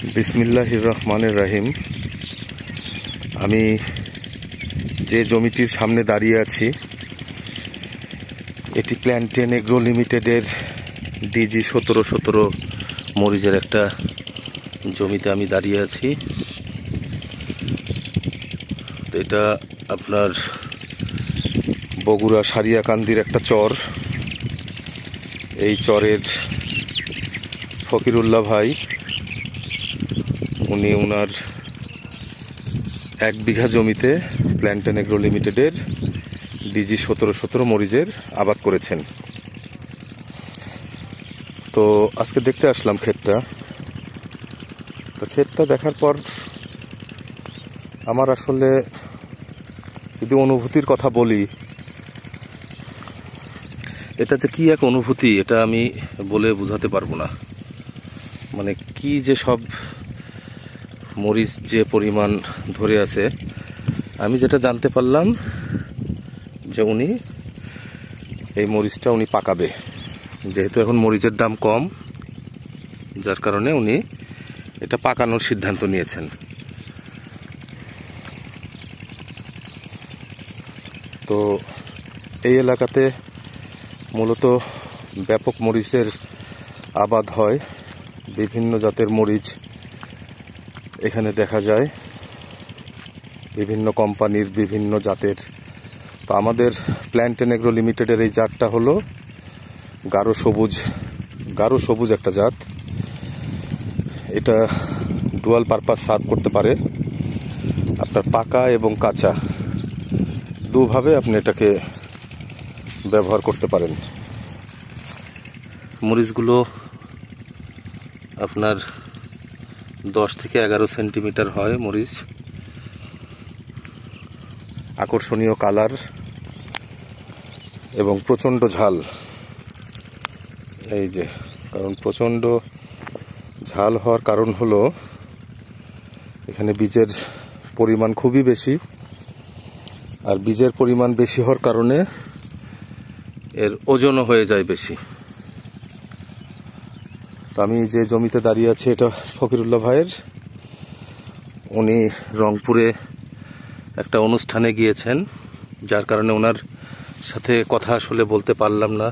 বিসমিল্লাহির রহমানির রহিম। আমি যে জমিটির সামনে দাঁড়িয়ে আছি এটি প্ল্যান্টেন এগ্রো লিমিটেডের ডিজি 1717 মরিচের একটা জমিতে আমি দাঁড়িয়ে আছি। এটা আপনার বগুড়া সারিয়াকান্দির একটা চর। এই চরের ফকিরুল্লাহ ভাই উনি ওনার 1 বিঘা জমিতে প্ল্যান্টেন এগ্রো লিমিটেডের ডিজি 1717 মরিচের আবাদ করেছেন। তো আজকে দেখতে আসলাম ক্ষেতটা। তো ক্ষেতটা দেখার পর আমার আসলে যদি অনুভূতির কথা বলি, এটা যে কি এক অনুভূতি এটা আমি বলে বোঝাতে পারবো না। মানে কি যে সব মরিচ যে পরিমাণ ধরে আছে, আমি যেটা জানতে পারলাম যে উনি এই মরিচটা উনি পাকাবে, যেহেতু এখন মরিচের দাম কম, যার কারণে উনি এটা পাকানোর সিদ্ধান্ত নিয়েছেন। তো এই এলাকাতে মূলত ব্যাপক মরিচের আবাদ হয়। বিভিন্ন জাতের মরিচ এখানে দেখা যায়, বিভিন্ন কোম্পানির বিভিন্ন জাতের। তো আমাদের প্ল্যান্টেন এগ্রো লিমিটেডের এই জাতটা হলো গাঢ় সবুজ একটা জাত। এটা ডুয়াল পারপাস সার্ভ করতে পারে, আপনার পাকা এবং কাঁচা দুভাবে আপনি এটাকে ব্যবহার করতে পারেন। মরিচগুলো আপনার 10 থেকে 11 সেন্টিমিটার হয় মরিচ, আকর্ষণীয় কালার এবং প্রচণ্ড ঝাল। এই যে কারণ প্রচণ্ড ঝাল হওয়ার কারণ হলো এখানে বীজের পরিমাণ খুবই বেশি, আর বীজের পরিমাণ বেশি হওয়ার কারণে এর ওজনও হয়ে যায় বেশি। তো আমি যে জমিতে দাঁড়িয়ে আছি এটা ফকিরুল্লাহ ভাইয়ের। উনি রংপুরে একটা অনুষ্ঠানে গিয়েছেন, যার কারণে ওনার সাথে কথা আসলে বলতে পারলাম না।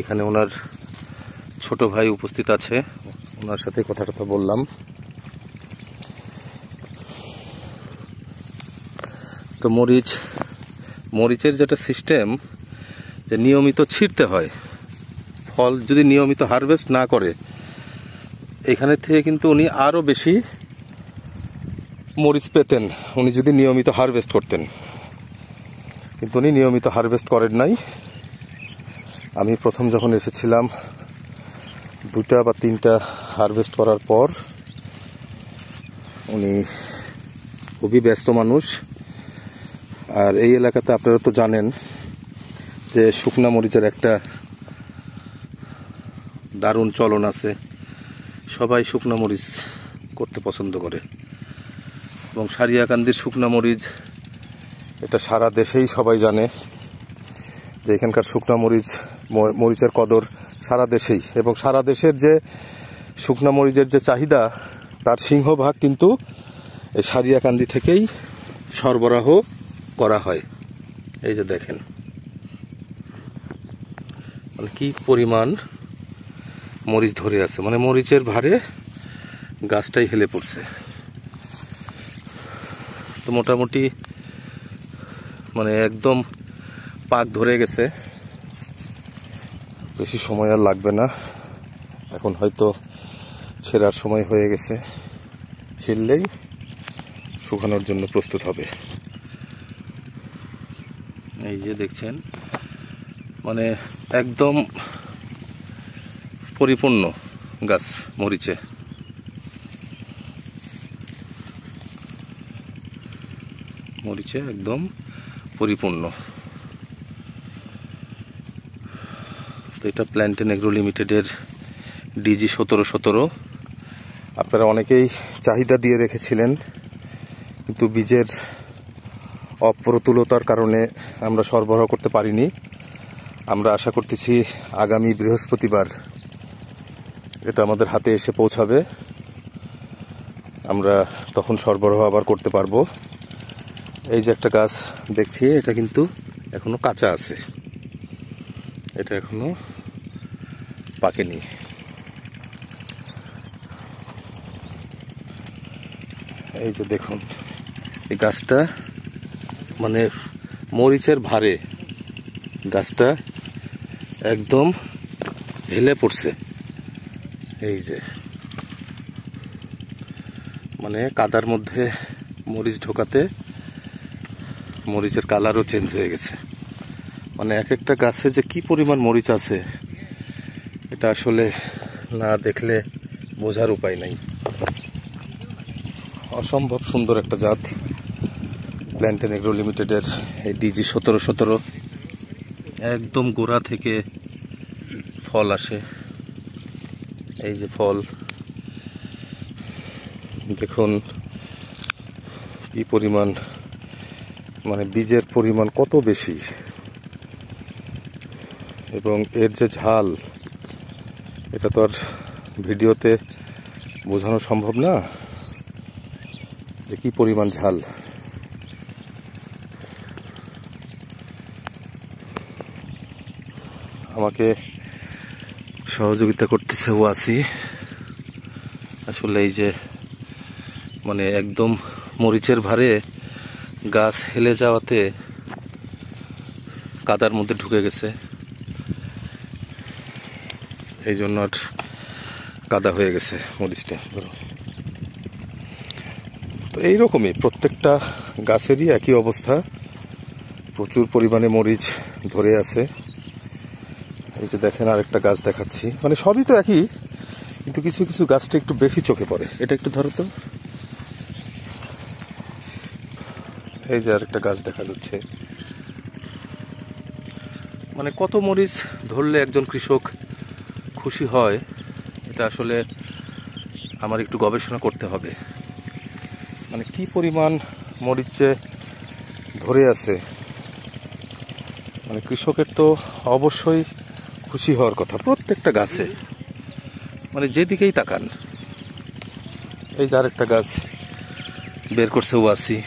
এখানে ওনার ছোট ভাই উপস্থিত আছে, ওনার সাথে কথা বললাম। তো মরিচের যেটা সিস্টেম, যে নিয়মিত ছিঁড়তে হয়, ফল যদি নিয়মিত হারভেস্ট না করে এখানে থেকে কিন্তু উনি আরও বেশি মরিচ পেতেন উনি যদি নিয়মিত হারভেস্ট করতেন, কিন্তু উনি নিয়মিত হারভেস্ট করেন নাই। আমি প্রথম যখন এসেছিলাম 2টা বা 3টা হারভেস্ট করার পর, উনি খুবই ব্যস্ত মানুষ। আর এই এলাকাতে আপনারা তো জানেন যে শুকনা মরিচের একটা দারুণ চলন আছে, সবাই শুকনা মরিচ করতে পছন্দ করে। এবং সারিয়াকান্দির শুকনা মরিচ এটা সারা দেশেই সবাই জানে যে এখানকার শুকনা মরিচের কদর সারা দেশেই, এবং সারা দেশের যে শুকনা মরিচের যে চাহিদা তার সিংহভাগ কিন্তু এই সারিয়াকান্দি থেকেই সরবরাহ করা হয়। এই যে দেখেন মানে কি পরিমাণ মরিচ ধরে আছে, মানে মরিচের ভারে গাছটাই হেলে পড়ছে। তো মোটামুটি মানে একদম পাক ধরে গেছে, বেশি সময় আর লাগবে না। এখন হয়তো ছেঁড়ার সময় হয়ে গেছে, ছিঁড়লেই শুকানোর জন্য প্রস্তুত হবে। এই যে দেখছেন মানে একদম পরিপূর্ণ গাছ মরিচে। একদম পরিপূর্ণ। তো এটা প্ল্যান্টেন এগ্রো লিমিটেডের ডিজি 1717। আপনারা অনেকেই চাহিদা দিয়ে রেখেছিলেন, কিন্তু বীজের অপ্রতুলতার কারণে আমরা সরবরাহ করতে পারিনি। আমরা আশা করতেছি আগামী বৃহস্পতিবার এটা আমাদের হাতে এসে পৌঁছাবে, আমরা তখন সরবরাহ আবার করতে পারবো। এই যে একটা গাছ দেখছি, এটা কিন্তু এখনো কাঁচা আছে, এটা এখনো পাকেনি। এই যে দেখুন, এই গাছটা মানে মরিচের ভারে গাছটা একদম হেলে পড়ছে। এই যে মানে কাদার মধ্যে মরিচ ঢোকাতে মরিচের কালারও চেঞ্জ হয়ে গেছে। মানে এক একটা গাছে যে কি পরিমাণ মরিচ আছে এটা আসলে না দেখলে বোঝার উপায় নাই। অসম্ভব সুন্দর একটা জাত প্ল্যান্টেন এগ্রো লিমিটেডের এই ডিজি 1717। একদম গোড়া থেকে ফল আসে, এই যে ফল দেখুন কি পরিমাণ, মানে বীজের পরিমাণ কত বেশি, এবং এর যে ঝাল এটা তো আর ভিডিওতে বোঝানো সম্ভব না যে কি পরিমাণ ঝাল। আমাকে সহযোগিতা করতেছে ওয়াসি। আসলে এই যে মানে একদম মরিচের ভারে গাছ হেলে যাওয়াতে কাদার মধ্যে ঢুকে গেছে, এই জন্য আর কাদা হয়ে গেছে মরিচটা। তো এইরকমই প্রত্যেকটা গাছেরই একই অবস্থা, প্রচুর পরিমাণে মরিচ ধরে আছে। এই যে দেখেন আরেকটা গাছ দেখাচ্ছি, মানে সবই তো একই, কিন্তু কিছু কিছু গাছটা একটু বেশি চোখে পড়ে। এটা একটু ধরো তো, এই যে আরেকটা গাছ দেখা যাচ্ছে। মানে কত মরিচ ধরলে একজন কৃষক খুশি হয়, এটা আসলে আমার একটু গবেষণা করতে হবে। মানে কি পরিমাণ মরিচ যে ধরে আছে, মানে কৃষকের তো অবশ্যই খুশি হওয়ার কথা প্রত্যেকটা গাছে, মানে যেদিকেই তাকান। এই যে আরেকটা গাছ বের করছে ওয়াসি,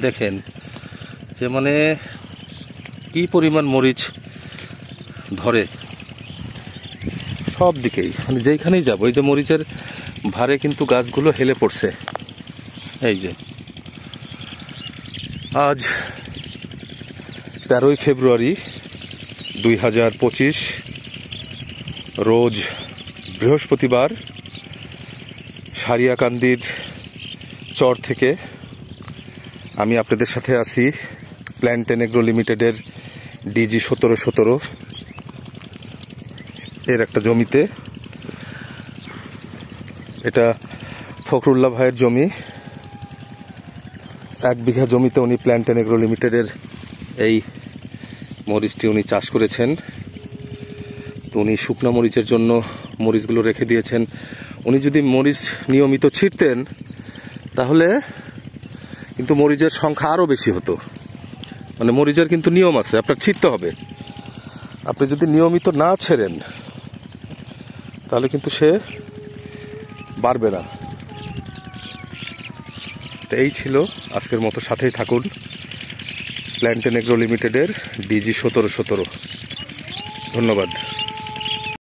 দেখেন যে মানে কি পরিমাণ মরিচ ধরে সব দিকেই, মানে যেইখানেই যাবো এই যে মরিচের ভারে কিন্তু গাছগুলো হেলে পড়ছে। এই যে আজ 13ই ফেব্রুয়ারি 2025, রোজ বৃহস্পতিবার, সারিয়াকান্দির চর থেকে আমি আপনাদের সাথে আছি প্ল্যান্টেন এগ্রো লিমিটেডের ডিজি 1717 এর একটা জমিতে। এটা ফখরুল্লাহ ভাইয়ের জমি, 1 বিঘা জমিতে উনি প্ল্যান্টেন এগ্রো লিমিটেডের এই মরিচটি উনি চাষ করেছেন। তো উনি শুকনা মরিচের জন্য মরিচগুলো রেখে দিয়েছেন। উনি যদি মরিচ নিয়মিত ছিঁড়তেন তাহলে কিন্তু মরিচের সংখ্যা আরও বেশি হতো। মানে মরিচের কিন্তু নিয়ম আছে, আপনার ছিঁড়তে হবে। আপনি যদি নিয়মিত না ছেড়েন তাহলে কিন্তু সে বাড়বে না। তো এই ছিল আজকের মতো, সাথেই থাকুন প্ল্যান্টেন এগ্রো লিমিটেডের ডিজি 1717। ধন্যবাদ।